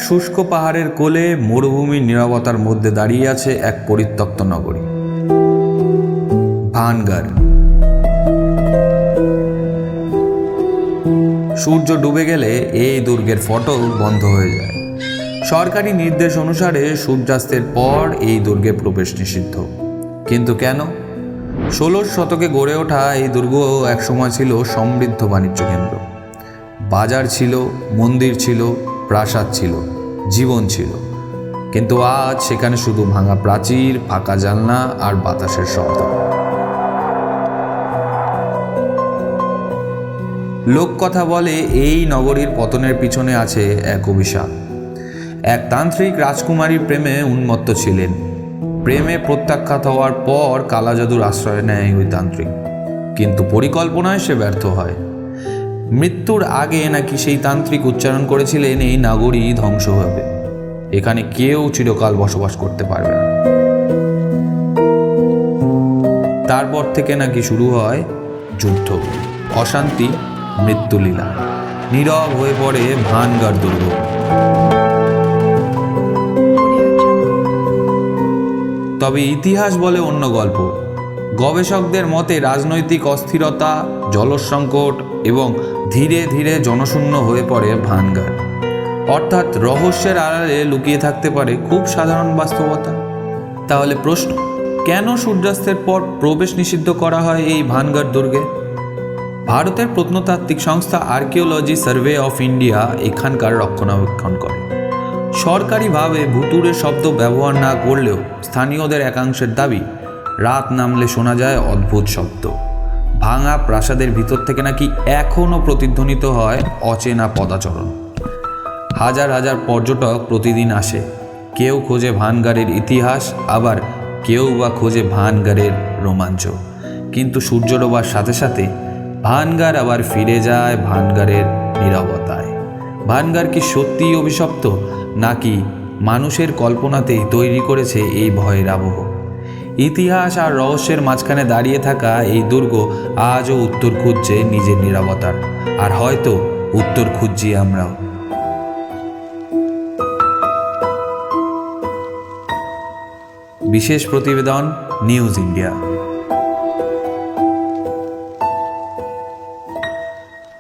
শুষ্ক পাহাড়ের কোলে মরুভূমির নীরবতার মধ্যে দাঁড়িয়ে আছে এক পরিত্যক্ত নগরী, ভানগড়। সূর্য ডুবে গেলে এই দুর্গের ফটো বন্ধ হয়ে যায়। সরকারি নির্দেশ অনুসারে সূর্যাস্তের পর এই দুর্গে প্রবেশ নিষিদ্ধ। কিন্তু কেন? 16 শতকে গড়ে ওঠা এই দুর্গ একসময় ছিল সমৃদ্ধ বাণিজ্য কেন্দ্র। বাজার ছিল, মন্দির ছিল, প্রাসাদ ছিল, জীবন ছিল। কিন্তু আজ সেখানে শুধু ভাঙা প্রাচীর, ফাঁকা জানলা আর বাতাসের শব্দ। লোককথা বলে এই নগরীর পতনের পিছনে আছে এক অভিশাপ। এক তান্ত্রিক রাজকুমারীর প্রেমে উন্মত্ত ছিলেন। প্রেমে প্রত্যাখ্যাত হওয়ার পর কালাজাদুর আশ্রয় নেয় ওই তান্ত্রিক, কিন্তু পরিকল্পনায় সে ব্যর্থ হয়। মৃত্যুর আগে নাকি সেই তান্ত্রিক উচ্চারণ করেছিলেন, এই নগরী ধ্বংস হবে, এখানে কেউ চিরকাল বসবাস করতে পারবে না। তারপর থেকে নাকি শুরু হয় যুদ্ধ, অশান্তি, মৃত্যুলীলা। নীরব হয়ে পড়ে ভানগড় দুর্গ। তবে ইতিহাস বলে অন্য গল্প। গবেষকদের মতে রাজনৈতিক অস্থিরতা, জলসংকট এবং ধীরে ধীরে জনশূন্য হয়ে পড়ে ভানগড়। অর্থাৎ রহস্যের আড়ালে লুকিয়ে থাকতে পারে খুব সাধারণ বাস্তবতা। তাহলে প্রশ্ন, কেন সূর্যাস্তের পর প্রবেশ নিষিদ্ধ করা হয় এই ভানগড় দুর্গে? ভারতের প্রত্নতাত্ত্বিক সংস্থা আর্কিওলজি সার্ভে অফ ইন্ডিয়া এখানকার রক্ষণাবেক্ষণ করে। সরকারিভাবে ভুতুড়ে শব্দ ব্যবহার না করলেও স্থানীয়দের একাংশের দাবি, রাত নামলে শোনা যায় অদ্ভুত শব্দ। ভাঙা প্রাসাদের ভিতর থেকে নাকি এখনও প্রতিধ্বনিত হয় অচেনা পদাচরণ। হাজার হাজার পর্যটক প্রতিদিন আসে। কেউ খোঁজে ভানগড়ের ইতিহাস, আবার কেউ বা খোঁজে ভানগড়ের রোমাঞ্চ। কিন্তু সূর্য ডোবার সাথে সাথে ভানগড় আবার ফিরে যায় ভানগড়ের নীরবতায়। ভানগড় কি সত্যিই অভিশপ্ত, নাকি মানুষের কল্পনাতেই তৈরি করেছে এই ভয়ের আবহ? ইতিহাস আর রহস্যের মাঝখানে দাঁড়িয়ে থাকা এই দুর্গ আজও উত্তর খুঁজছে নিজের নীরবতার, আর হয়তো উত্তর খুঁজছি আমরাও। বিশেষ প্রতিবেদন, নিউজ ইন্ডিয়া।